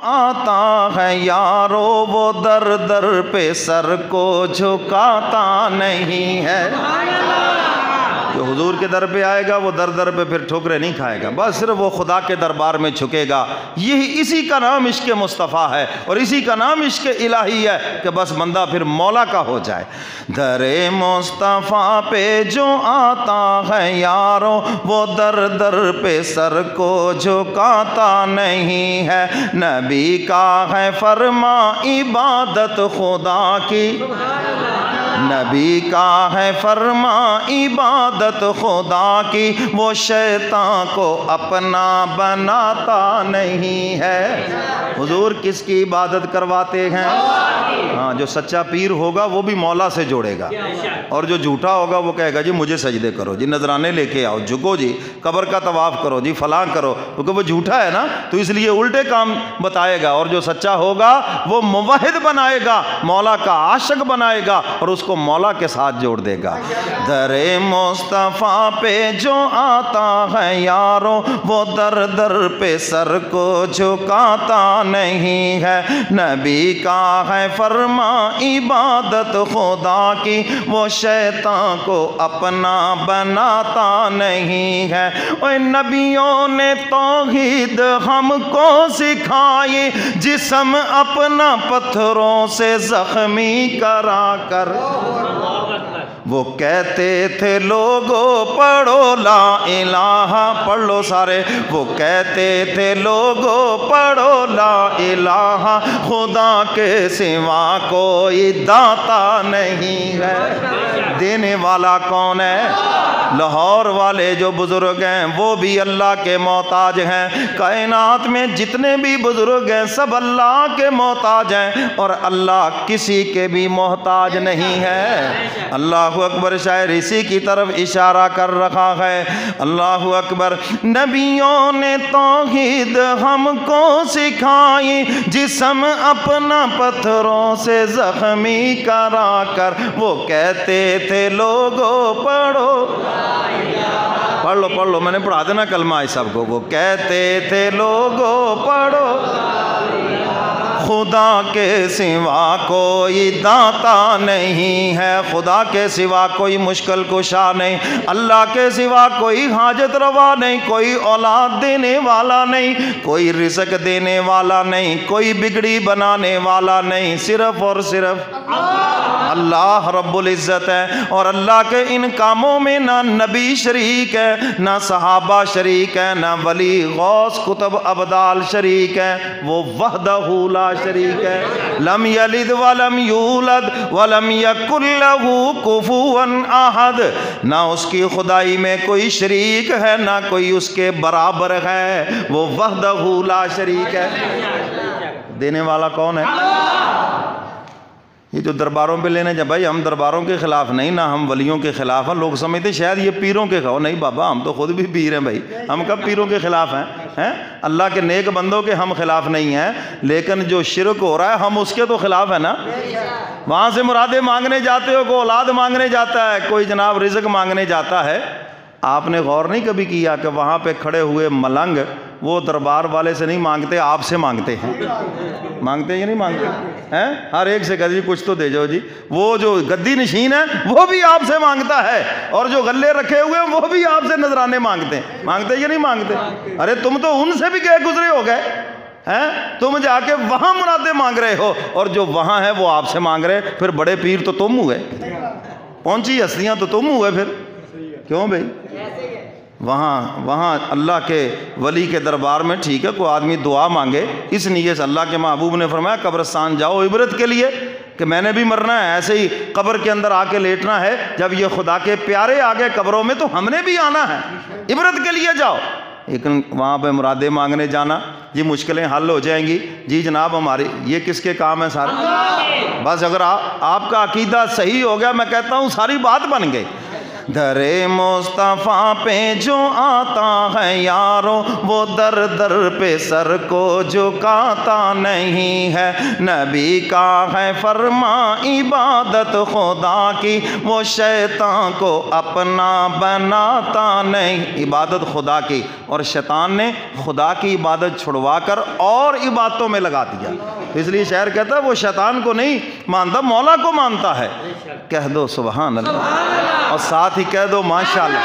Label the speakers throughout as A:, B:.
A: آتا ہے یارو وہ در در پہ سر کو جھکاتا نہیں ہے. جو حضور کے در پہ آئے گا وہ در در پہ پھر ٹھوکریں نہیں کھائے گا، بس صرف وہ خدا کے دربار میں جھکے گا. یہی اسی کا نام عشق مصطفیٰ ہے اور اسی کا نام عشق الہی ہے کہ بس بندہ پھر مولا کا ہو جائے. در مصطفیٰ پہ جو آتا ہے یارو وہ در در پہ سر کو جھکاتا نہیں ہے. نبی کا ہے فرما عبادت خدا کی، نبی کا ہے فرما عبادت خدا کی، وہ شیطان کو اپنا بناتا نہیں ہے. حضور کس کی عبادت کرواتے ہیں؟ ہاں، جو سچا پیر ہوگا وہ بھی مولا سے جوڑے گا، اور جو جھوٹا ہوگا وہ کہے گا جی مجھے سجدے کرو، جی نذرانے لے کے آؤ، جھکو، جی قبر کا طواف کرو، جی فلاں کرو، کیونکہ وہ جھوٹا ہے نا تو اس لیے الٹے کام بتائے گا. اور جو سچا ہوگا وہ موحد بنائے گا، مولا کا عاشق بنائے گا اور اس کو مولا کے ساتھ جوڑ دے گا. در مصطفیٰ پہ جو آتا ہے یارو وہ در در پہ سر کو جھکاتا نہیں ہے. نبی کا ہے فرما عبادت خدا کی، وہ شیطان کو اپنا بناتا نہیں ہے. اور نبیوں نے توحید ہم کو سکھائی، جسم اپنا پتھروں سے زخمی کرا کر. وہ کہتے تھے لوگو پڑھو لا الہ، پڑھ لو سارے. وہ کہتے تھے لوگو پڑھو لا الہ، خدا کے سوا کوئی داتا نہیں ہے. دینے والا کون ہے؟ لاہور والے جو بزرگ ہیں وہ بھی اللہ کے محتاج ہیں. کائنات میں جتنے بھی بزرگ ہیں سب اللہ کے محتاج ہیں، اور اللہ کسی کے بھی محتاج نہیں ہے. اللہ اکبر. شاعر اسی کی طرف اشارہ کر رہا ہے. اللہ اکبر. نبیوں نے توحید ہم کو سکھائی، جسم اپنا پتھروں سے زخمی کرا کر. وہ کہتے تھے لوگو پڑھو، پڑھ لو میں نے پڑھا دینا کلمہ اس سب کو. وہ کہتے تھے لوگو پڑھو خدا کے سوا کوئی داتا نہیں ہے. خدا کے سوا کوئی مشکل کشا نہیں، اللہ کے سوا کوئی حاجت روا نہیں، کوئی اولاد دینے والا نہیں، کوئی رزق دینے والا نہیں، کوئی بگڑی بنانے والا نہیں. صرف اور صرف اللہ رب العزت ہے. اور اللہ کے ان کاموں میں نہ نبی شریک ہے، نہ صحابہ شریک ہے، نہ ولی غوث قطب ابدال شریک ہے. وہ وحدہ لا شریک ہے. لم یلد ولم یولد ولم یکن لہ کفوا احد. نہ اس کی خدائی میں کوئی شریک ہے، نہ کوئی اس کے برابر ہے. وہ وحدہ لا شریک ہے. دینے والا کون ہے؟ یہ جو درباروں پہ لینے جا بھائی، ہم درباروں کے خلاف نہیں، نہ ہم ولیوں کے خلاف ہیں. لوگ سمجھتے شاید یہ پیروں کے خلاف. نہیں بابا، ہم تو خود بھی پیر ہیں بھائی. ہم کب پیروں کے خلاف ہیں؟ اللہ کے نیک بندوں کے ہم خلاف نہیں ہیں، لیکن جو شرک ہو رہا ہے ہم اس کے تو خلاف ہیں نا. وہاں سے مرادیں مانگنے جاتے ہو، کوئی اولاد مانگنے جاتا ہے، کوئی جناب رزق مانگنے جاتا ہے. آپ نے غور نہیں کبھی کیا کہ وہاں پہ کھڑے ہوئے ملنگ وہ دربار والے سے نہیں مانگتے، آپ سے مانگتے ہیں. مانگتے ہیں یا نہیں مانگتے ہیں؟ ہر ایک سے کہتے جی کچھ تو دے جاؤ جی. وہ جو گدی نشین ہے وہ بھی آپ سے مانگتا ہے، اور جو غلے رکھے ہوئے ہیں وہ بھی آپ سے نذرانے مانگتے ہیں. مانگتے یا نہیں مانگتے؟ ارے تم تو ان سے بھی گئے گزرے ہو گئے ہیں، تم جا کے وہاں مرادیں مانگ رہے ہو، اور جو وہاں ہے وہ آپ سے مانگ رہے. پھر بڑے پیر تو تم ہوئے، پہنچی ہستیاں تو تم ہوئے. پھر کیوں بھائی؟ وہاں اللہ کے ولی کے دربار میں ٹھیک ہے کوئی آدمی دعا مانگے، اس نیت سے اللہ کے محبوب نے فرمایا قبرستان جاؤ عبرت کے لیے کہ میں نے بھی مرنا ہے، ایسے ہی قبر کے اندر آ کے لیٹنا ہے. جب یہ خدا کے پیارے آ گئے قبروں میں تو ہم نے بھی آنا ہے، عبرت کے لیے جاؤ. لیکن وہاں پہ مرادیں مانگنے جانا، جی مشکلیں حل ہو جائیں گی، جی جناب ہماری، یہ کس کے کام ہے سارے؟ بس اگر آپ کا عقیدہ صحیح ہو گیا میں کہتا ہوں ساری بات بن گئی. درے مصطفیٰ پہ جو آتا ہے یارو وہ در در پہ سر کو جھکاتا نہیں ہے. نبی کا ہے فرما عبادت خدا کی وہ شیطان کو اپنا بناتا نہیں. عبادت خدا کی، اور شیطان نے خدا کی عبادت چھڑوا کر اور عبادتوں میں لگا دیا. اس لیے شاعر کہتا ہے وہ شیطان کو نہیں مانتا، مولا کو مانتا ہے. کہہ دو سبحان اللہ، اور ساتھ ہی کہہ دو ماشاءاللہ.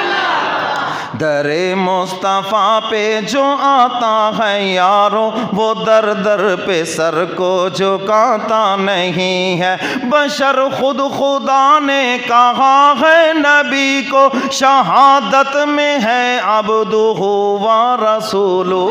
A: درے مصطفیٰ پہ جو آتا ہے یارو وہ در در پہ سر کو جھکاتا نہیں ہے. بشر خود خدا نے کہا ہے نبی کو شہادت میں ہے عبدہ و رسولہ.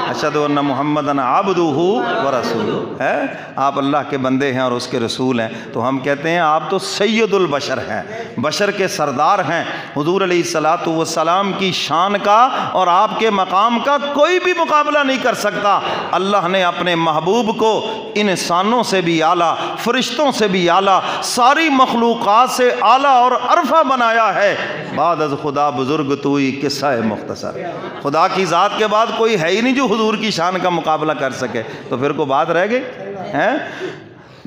A: اشہد ان محمدً عبدہ و رسولہ ہے. آپ اللہ کے بندے ہیں اور اس کے رسول ہیں. تو ہم کہتے ہیں آپ تو سید البشر ہیں، بشر کے سردار ہیں. حضور علیہ السلام کی شان کا اور آپ کے مقام کا کوئی بھی مقابلہ نہیں کر سکتا. اللہ نے اپنے محبوب کو انسانوں سے بھی اعلیٰ، فرشتوں سے بھی اعلیٰ، ساری مخلوقات سے اعلیٰ اور عرفہ بنایا ہے. بعد از خدا بزرگ توئی قصہ مختصر. خدا کی ذات کے بعد کوئی ہے ہی نہیں جو حضور کی شان کا مقابلہ کر سکے. تو پھر کو بات رہ گئی ہے.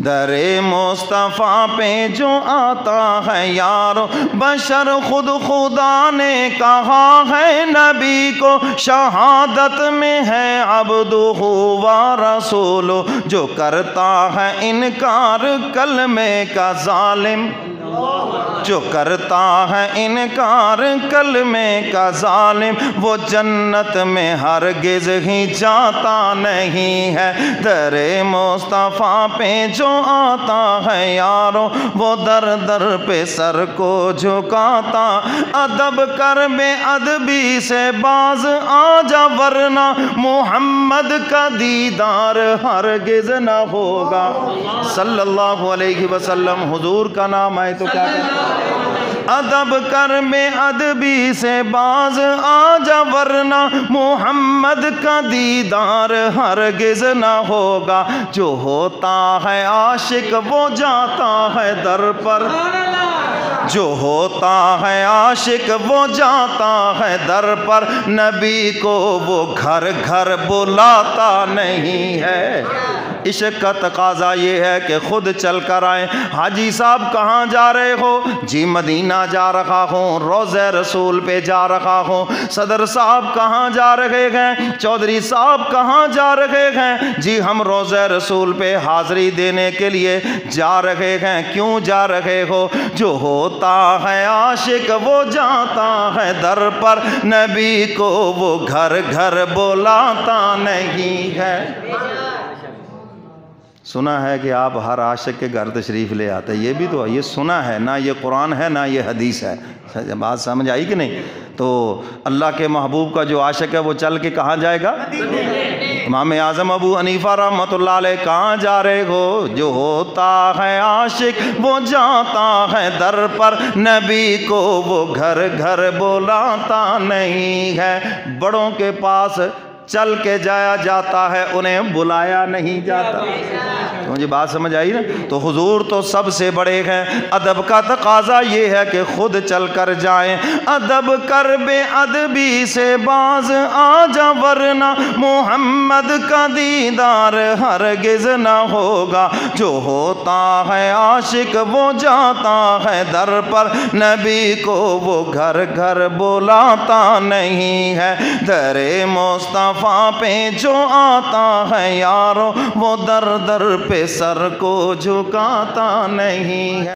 A: درے مصطفیٰ پہ جو آتا ہے یارو بشر خود خدا نے کہا ہے نبی کو شہادت میں ہے عبدہ و رسولہ. جو کرتا ہے انکار کلمے کا ظالم، جو کرتا ہے انکار کلمے کا ظالم وہ جنت میں ہرگز ہی جاتا نہیں ہے. درے مصطفیٰ پہ جو آتا ہے یارو وہ در در پہ سر کو جھکاتا. ادب کر بے ادبی سے باز آ جا ورنہ محمد کا دیدار ہرگز نہ ہوگا. صلی اللہ علیہ وسلم. حضور کا نام آئے تو کیا کہتے؟ ادب کر بے ادبی سے باز آ جا ورنہ محمد کا دیدار ہرگز نہ ہوگا. جو ہوتا ہے عاشق وہ جاتا ہے در پر، جو ہوتا ہے عاشق وہ جاتا ہے در پر. نبی کو وہ گھر گھر بلاتا نہیں ہے. عشق کا تقاضا یہ ہے کہ خود چل کر آئیں. حاجی صاحب کہاں جا رہے ہو؟ جی مدینہ جا رہا ہوں، روضہ رسول پہ جا رہا ہوں. صدر صاحب کہاں جا رہے ہیں؟ چودھری صاحب کہاں جا رہے ہیں؟ جی ہم روضہ رسول پہ حاضری دینے کے لیے جا رہے ہیں. کیوں جا رہے ہو؟ جو ہوتا ہے عاشق وہ جاتا ہے در پر. نبی کو وہ گھر گھر بلاتا نہیں ہے. سنا ہے کہ آپ ہر عاشق کے گھر تشریف لے آتے. یہ بھی تو یہ سنا ہے، نہ یہ قرآن ہے نہ یہ حدیث ہے. بات سمجھ آئی کہ نہیں؟ تو اللہ کے محبوب کا جو عاشق ہے وہ چل کے کہاں جائے گا؟ امام اعظم ابو حنیفہ رحمۃ اللہ علیہ کہاں جا رہے ہو؟ جو ہوتا ہے عاشق وہ جاتا ہے در پر. نبی کو وہ گھر گھر بلاتا نہیں ہے. بڑوں کے پاس چل کے جایا جاتا ہے، انہیں بلایا نہیں جاتا. مجھے بات سمجھ آئی نا؟ تو حضور تو سب سے بڑے ہیں. ادب کا تقاضا یہ ہے کہ خود چل کر جائیں. ادب کر بے ادبی سے باز آ جا ورنہ محمد کا دیدار ہرگز نہ ہوگا. جو ہوتا ہے عاشق وہ جاتا ہے در پر. نبی کو وہ گھر گھر بلاتا نہیں ہے. درے مصطفیٰ پہ جو آتا ہے یارو وہ در در پہ سر کو جھکاتا نہیں ہے.